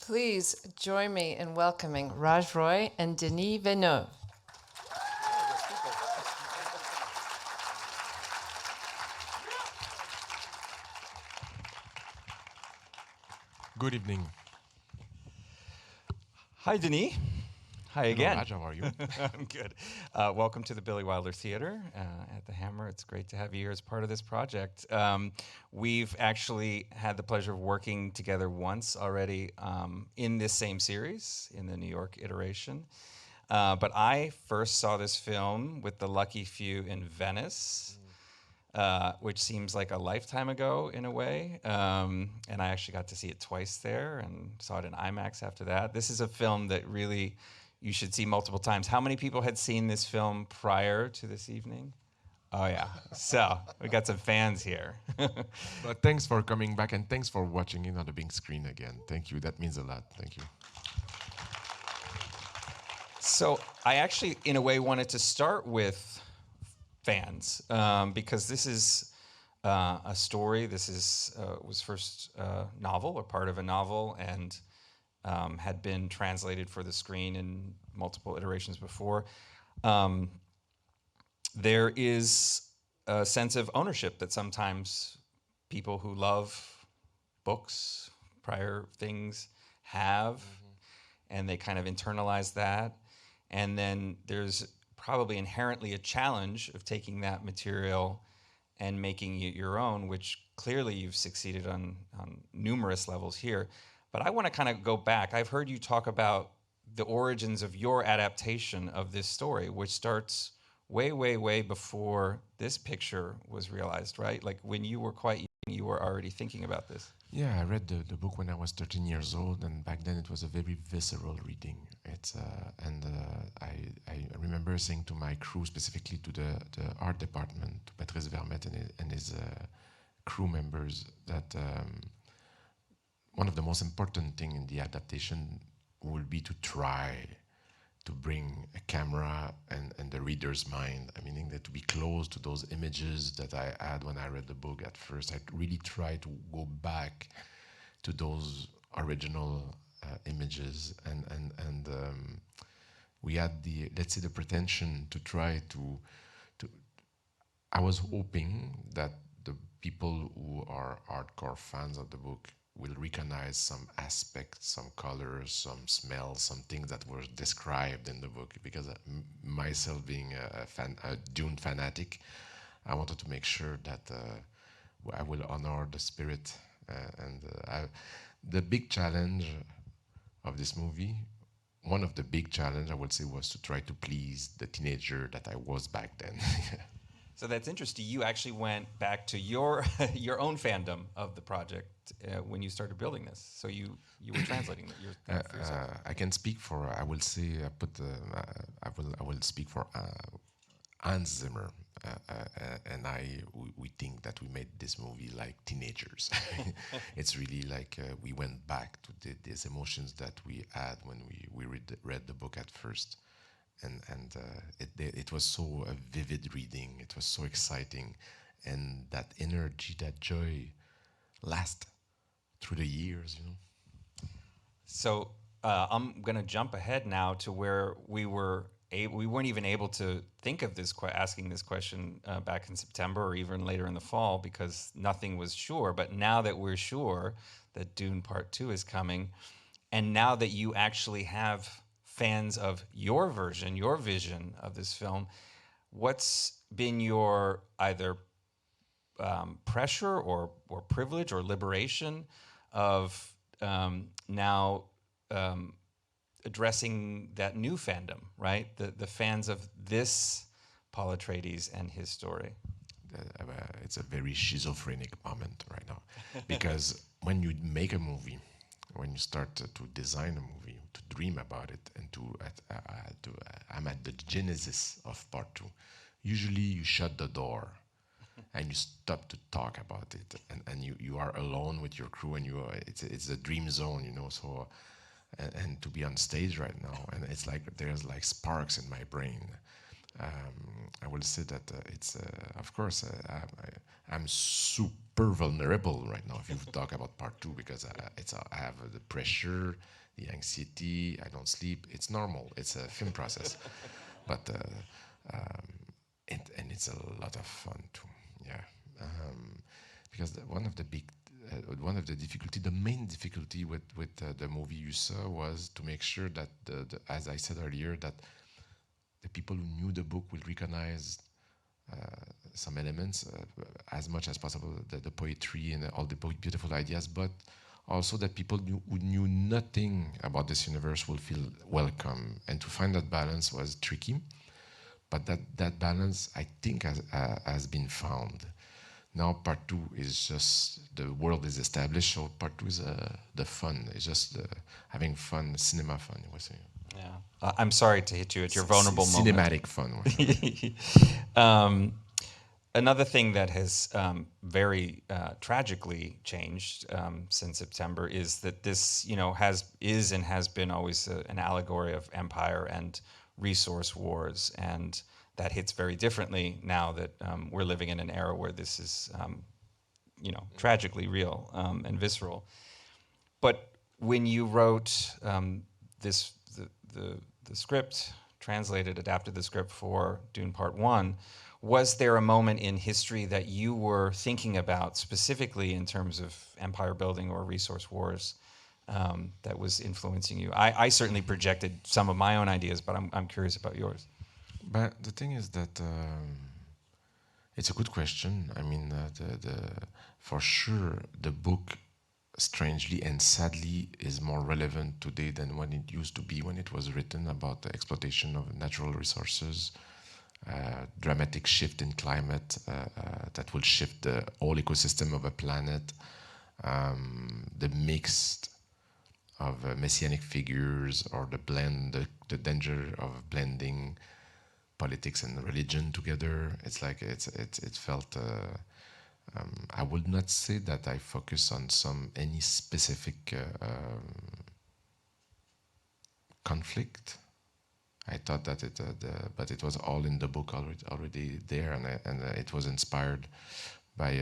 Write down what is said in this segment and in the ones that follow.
Please join me in welcoming Raj Roy and Denis Villeneuve. Good evening. Hi, Denis. Hi Hello, again. Raj. How are you? I'm good. Welcome to the Billy Wilder Theater at the Hammer. It's great to have you here as part of this project. We've actually had the pleasure of working together once already in this same series, in the New York iteration. But I first saw this film with the lucky few in Venice, which seems like a lifetime ago in a way. And I actually got to see it twice there and saw it in IMAX after that. This is a film that really you should see multiple times. How many people had seen this film prior to this evening? Oh, yeah. So we got some fans here. But thanks for coming back and thanks for watching it on the big screen again. Thank you. That means a lot. Thank you. So I actually, in a way, wanted to start with fans because this is a story. This is was first novel or part of a novel and had been translated for the screen in multiple iterations before. Um, there is a sense of ownership that sometimes people who love books, prior things have, and they kind of internalize that. And then there's probably inherently a challenge of taking that material and making it your own, which clearly you've succeeded on numerous levels here. But I want to kind of go back. I've heard you talk about the origins of your adaptation of this story, which starts way, way, way before this picture was realized, right? Like when you were quite young, you were already thinking about this. Yeah, I read the book when I was 13 years old, and back then it was a very visceral reading. I remember saying to my crew, specifically to the art department, to Patrice Vermette and his crew members, that one of the most important thing in the adaptation will be to try to bring a camera and the reader's mind. I mean, that to be close to those images that I had when I read the book at first. I really tried to go back to those original images, and we had the, let's say, the pretension to try to. I was hoping that the people who are hardcore fans of the book will recognize some aspects, some colors, some smells, some things that were described in the book. Because myself being a Dune fanatic, I wanted to make sure that I will honor the spirit. The big challenge of this movie, one of the big challenge I would say, was to try to please the teenager that I was back then. So that's interesting. You actually went back to your your own fandom of the project when you started building this. So you were translating that for yourself. I can speak for. I will say. I will speak for Hans Zimmer, and we think that we made this movie like teenagers. It's really like we went back to these emotions that we had when we read the book at first, and it was so a vivid reading. It was so exciting, and that energy, that joy, last through the years. So I'm going to jump ahead now to where we weren't even able to think of asking this question back in September or even later in the fall because nothing was sure. But now that we're sure that Dune Part 2 is coming, and now that you actually have fans of your version, your vision of this film, what's been your either pressure or privilege or liberation of now addressing that new fandom, right? The fans of this Paul Atreides and his story. It's a very schizophrenic moment right now, because when you make a movie, when you start to design a movie, to dream about it, and I'm at the genesis of part two. Usually, you shut the door and you stop to talk about it, and you are alone with your crew, and it's a dream zone, So, and to be on stage right now, and it's like there's like sparks in my brain. I will say that it's, of course, I'm super vulnerable right now if you talk about part two because I have the pressure, the anxiety, I don't sleep. It's normal. It's a film process, but and it's a lot of fun too. Yeah, because one of the one of the difficulty, the main difficulty with the movie you saw was to make sure that as I said earlier, that the people who knew the book will recognize some elements as much as possible, the poetry and all the beautiful ideas, but also that people who knew nothing about this universe will feel welcome. And to find that balance was tricky, but that balance, I think, has been found. Now part two is just, the world is established, so part two is the fun. It's just having fun, cinema fun, I was saying. Yeah. I'm sorry to hit you at your vulnerable moment. Cinematic fun. Another thing that has very tragically changed since September is that this, has been always an allegory of empire and resource wars, and that hits very differently now that we're living in an era where this is, tragically real and visceral. But when you wrote the script, adapted the script for Dune Part 1, was there a moment in history that you were thinking about specifically in terms of empire building or resource wars that was influencing you? I certainly projected some of my own ideas, but I'm curious about yours. But the thing is that it's a good question. I mean, for sure, the book, strangely and sadly, is more relevant today than when it used to be when it was written, about the exploitation of natural resources, dramatic shift in climate that will shift the whole ecosystem of a planet, the mix of messianic figures, or the danger of blending politics and religion together. It's like it felt. I would not say that I focus on any specific conflict. I thought that but it was all in the book already there, and it was inspired by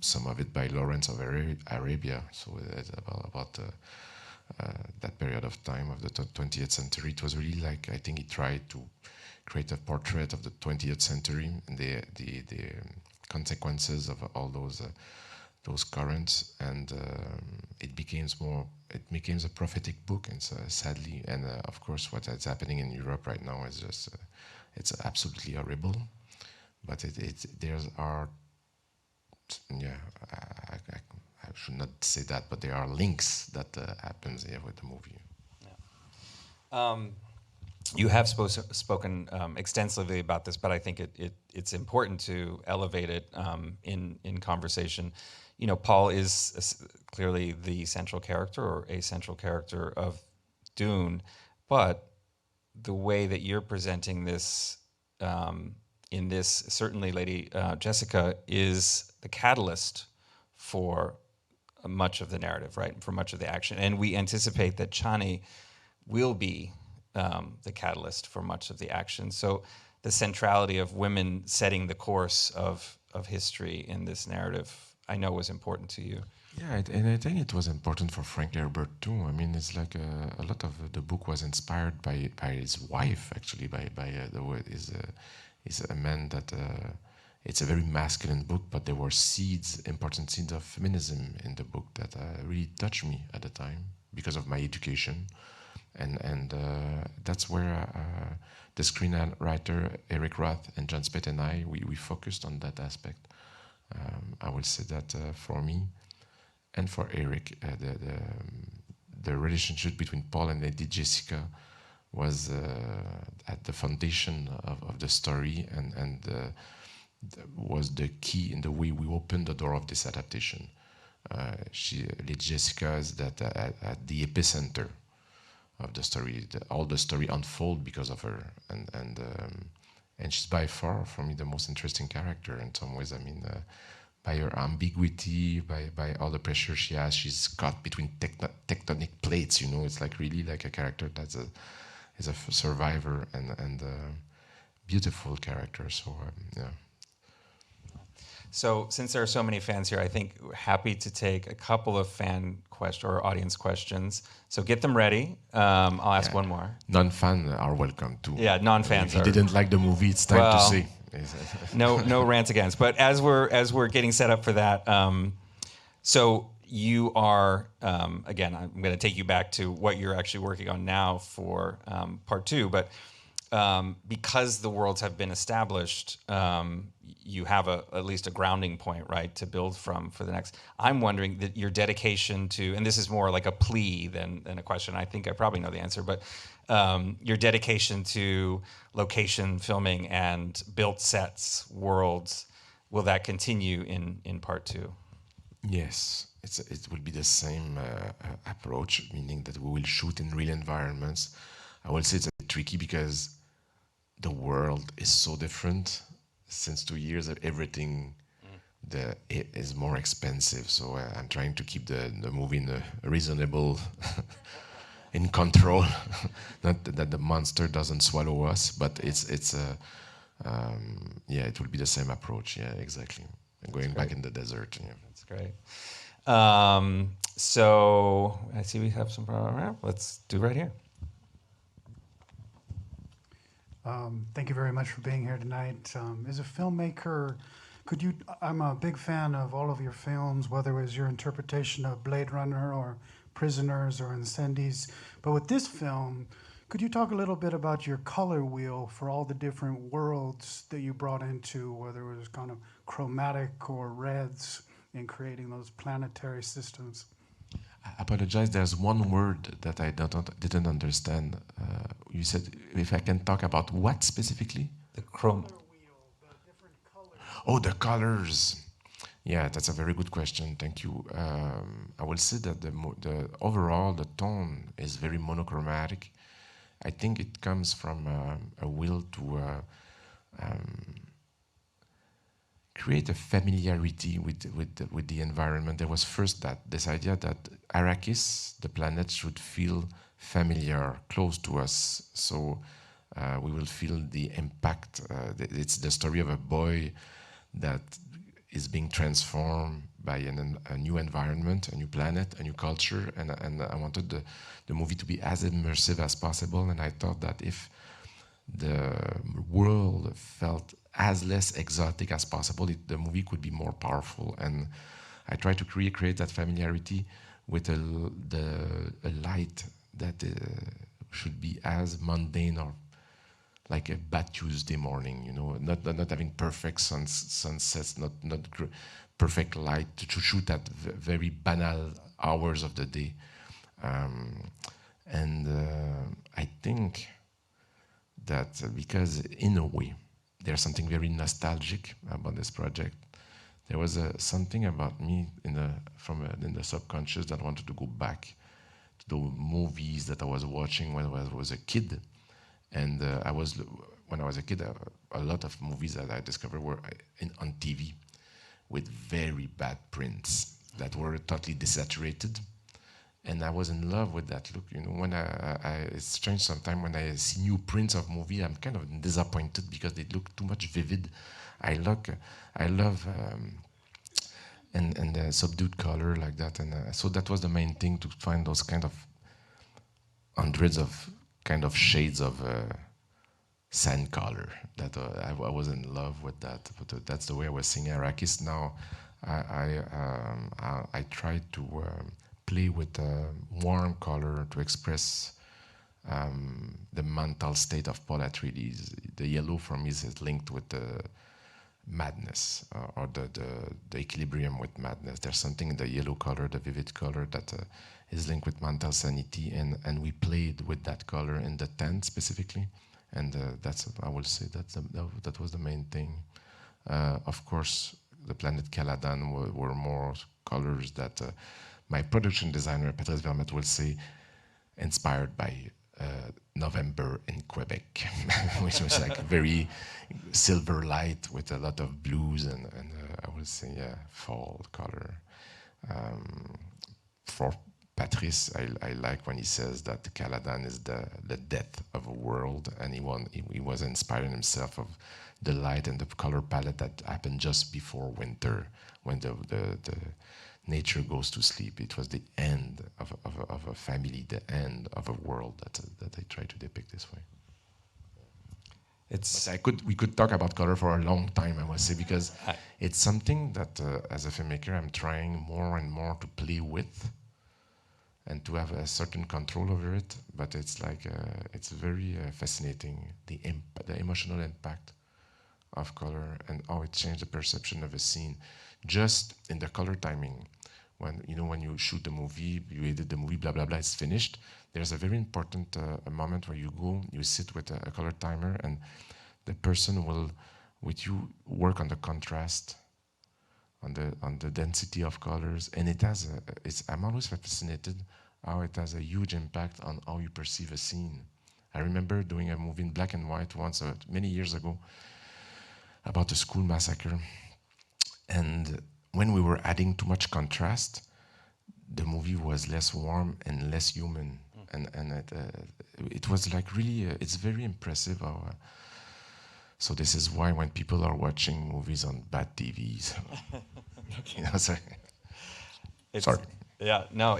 some of it by Lawrence of Arabia. So it's about that period of time of the 20th century. It was really like, I think he tried to create a portrait of the 20th century and the consequences of all those currents, and it became a prophetic book, and so, sadly, and of course what is happening in Europe right now is just it's absolutely horrible, but I should not say that, but there are links that happens here with the movie. Yeah. You have spoken extensively about this, but I think it's important to elevate it in conversation. Paul is clearly the central character, or a central character, of Dune, but the way that you're presenting this in this, certainly Lady Jessica, is the catalyst for much of the narrative, right? For much of the action. And we anticipate that Chani will be the catalyst for much of the action. So the centrality of women setting the course of history in this narrative, I know, was important to you. Yeah, and I think it was important for Frank Herbert too. I mean, it's like a lot of the book was inspired by his wife, actually, by the way is a man that it's a very masculine book, but there were important seeds of feminism in the book that really touched me at the time because of my education, and that's where the screenwriter Eric Roth and John Speth and I we focused on that aspect. I will say that for me and for Eric, the relationship between Paul and Lady Jessica was at the foundation of the story, and was the key in the way we opened the door of this adaptation. Lady Jessica is at the epicenter of the story. All the story unfold because of her, and she's by far, for me, the most interesting character in some ways. I mean, by her ambiguity, by all the pressure she has, she's caught between tectonic plates. It's like really like a character that's is a survivor, and beautiful character. So yeah. So, since there are so many fans here, I think we're happy to take a couple of fan or audience questions. So get them ready. I'll ask one more. Non-fans are welcome too. Yeah, non-fans If you are. didn't like the movie, it's time to say. No rants against. But as we're getting set up for that, so you are again. I'm going to take you back to what you're actually working on now for part 2, but. Because the worlds have been established, you have at least a grounding point, right, to build from for the next. I'm wondering that your dedication to, and this is more like a plea than a question. I think I probably know the answer, but your dedication to location filming and built sets, worlds, will that continue in part 2? Yes, it will be the same approach, meaning that we will shoot in real environments. I will say it's a bit tricky because the world is so different. Since 2 years, everything is more expensive. So I'm trying to keep the movie in a reasonable, in control. Not that the monster doesn't swallow us, but it's yeah, it will be the same approach. Yeah, exactly. And going back in the desert. Yeah. That's great. So I see we have some. Let's do right here. Thank you very much for being here tonight. As a filmmaker, I'm a big fan of all of your films, whether it was your interpretation of Blade Runner or Prisoners or Incendies. But with this film, could you talk a little bit about your color wheel for all the different worlds that you brought into, whether it was kind of chromatic or reds in creating those planetary systems? I apologize. There's one word that I didn't understand. You said if I can talk about what specifically? The chrome. Color wheel, the different colors. Oh, the colors. Yeah, that's a very good question. Thank you. I will say that the overall the tone is very monochromatic. I think it comes from a will to create a familiarity with the environment. There was first this idea that Arrakis, the planet, should feel familiar, close to us. So we will feel the impact. It's the story of a boy that is being transformed by a new environment, a new planet, a new culture, and I wanted the movie to be as immersive as possible. And I thought that if the world felt as less exotic as possible, the movie could be more powerful. And I tried to create that familiarity with a light that should be as mundane or like a bad Tuesday morning, you know, not having perfect sunsets, not perfect light to shoot at very banal hours of the day. I think that because in a way, there's something very nostalgic about this project. There was something about me in the subconscious that wanted to go back to the movies that I was watching when I was a kid. And when I was a kid, a lot of movies that I discovered were on TV with very bad prints that were totally desaturated. And I was in love with that look. You know, when it's strange sometimes when I see new prints of movie, I'm kind of disappointed because they look too much vivid. I love and subdued color like that. And so that was the main thing, to find those kind of hundreds of kind of shades of sand color. That I was in love with that. But that's the way I was seeing Arrakis. Now I try to play with warm color to express the mental state of Paul Atreides. The yellow for me is linked with the madness or the equilibrium with madness. There's something in the yellow color, the vivid color, that is linked with mental sanity, and we played with that color in the tent specifically, and I will say that was the main thing. Of course, the planet Caladan were more colors that my production designer, Patrice Vermette, will say inspired by November in Quebec, which was like very silver light with a lot of blues and I would say, yeah, fall color. For Patrice, I like when he says that Caladan is the death of of a world, and he was inspiring himself of the light and the color palette that happened just before winter, when the nature goes to sleep. It was the end of a family, the end of a world that I try to depict this way. We could talk about color for a long time, I must say, because it's something that as a filmmaker I'm trying more and more to play with and to have a certain control over it. But it's like it's very fascinating, the emotional impact of color and how it changed the perception of a scene just in the color timing. When you shoot a movie, you edit the movie, blah blah blah, it's finished. There's a very important moment where you sit with a color timer, and the person will, with you, work on the contrast, on the density of colors, and I'm always fascinated how it has a huge impact on how you perceive a scene. I remember doing a movie in black and white once, many years ago, about a school massacre, and when we were adding too much contrast, the movie was less warm and less human, and it was like really, it's very impressive how. So this is why when people are watching movies on bad TVs, sorry. Sorry. Yeah, no,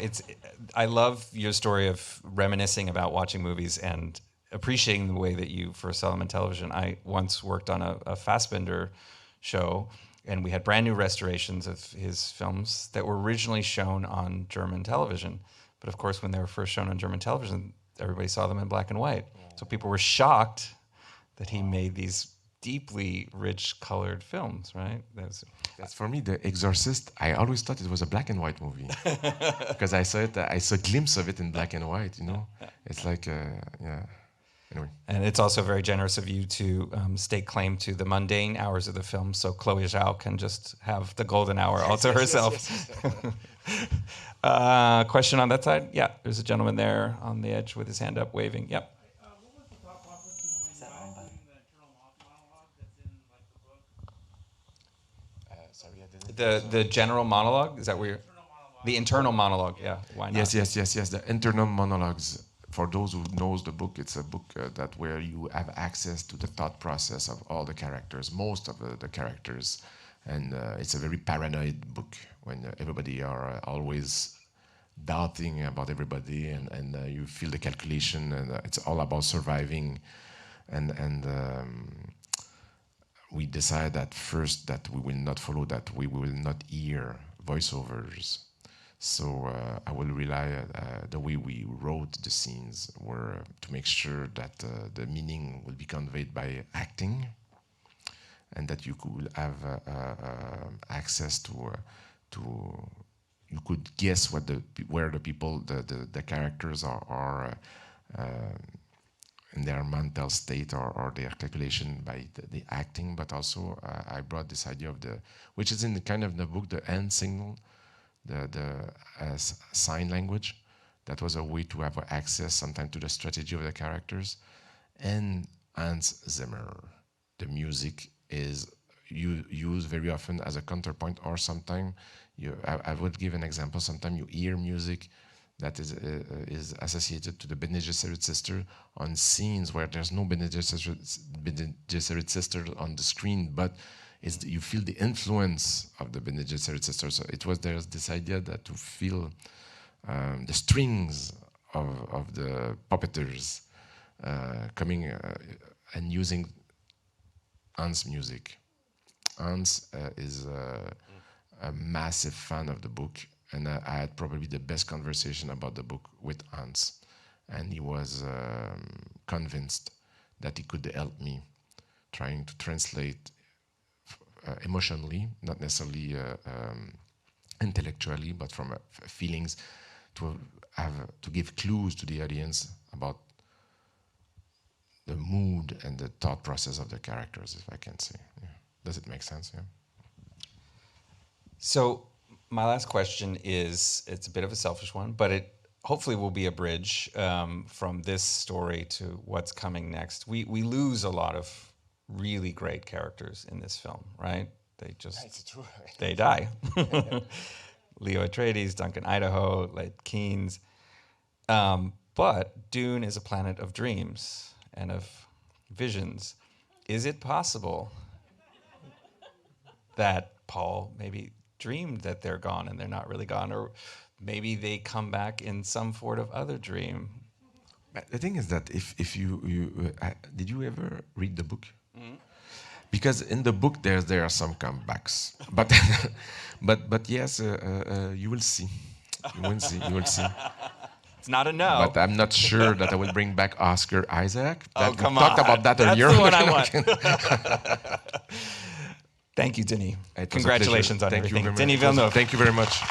I love your story of reminiscing about watching movies and appreciating the way that you first saw them on television. I once worked on a Fassbinder show, and we had brand new restorations of his films that were originally shown on German television. But of course, when they were first shown on German television, everybody saw them in black and white. So people were shocked that he made these deeply rich colored films, right? That's for me, The Exorcist. I always thought it was a black and white movie because I saw a glimpse of it in black and white. It's like, yeah. Anyway. And it's also very generous of you to stake claim to the mundane hours of the film, so Chloe Zhao can just have the golden hour all to herself. Yes. Question on that side? Yeah, there's a gentleman there on the edge with his hand up, waving. Yep. What was the thought process behind doing the internal monologue that's in the book? Sorry, I didn't. The general monologue? Is that where you're... The internal monologue, yeah. Why not? Yes. The internal monologues. For those who knows the book, it's a book that where you have access to the thought process of all the characters, most of the characters, and it's a very paranoid book when everybody are always doubting about everybody, and you feel the calculation, and it's all about surviving, and we decide at first that we will not follow that, we will not hear voiceovers. So I will rely the way we wrote the scenes were to make sure that the meaning will be conveyed by acting, and that you could have access to you could guess where the people, the characters are in their mental state or their calculation by the acting. But also I brought this idea of which is in the kind of the book, the hand signal. The sign language, that was a way to have access sometimes to the strategy of the characters. And Hans Zimmer, the music is used very often as a counterpoint, or sometimes I would give an example. Sometimes you hear music that is associated to the Bene Gesserit sister on scenes where there's no Bene Gesserit sister on the screen, but you feel the influence of the Bene Gesserit sisters. So there's this idea that to feel the strings of the puppeteers coming and using Hans' music. Hans is a massive fan of the book, and I had probably the best conversation about the book with Hans, and he was convinced that he could help me trying to translate emotionally, not necessarily intellectually, but from feelings, to give clues to the audience about the mood and the thought process of the characters, if I can say. Yeah. Does it make sense? Yeah. So my last question it's a bit of a selfish one, but it hopefully will be a bridge from this story to what's coming next. We lose a lot of really great characters in this film, right? They die. Leo Atreides, Duncan Idaho, Led Keynes. But Dune is a planet of dreams, and of visions. Is it possible that Paul maybe dreamed that they're gone and they're not really gone, or maybe they come back in some sort of other dream? But the thing is that if you did you ever read the book? Because in the book there are some comebacks, but but yes, you will see. You will see. You will see. It's not a no. But I'm not sure that I will bring back Oscar Isaac. Oh, We come talked on. about that That's earlier. the one I want. Thank you, Denis. It was a Congratulations pleasure. on Thank you everything. very much. Denis Villeneuve. Thank you very much.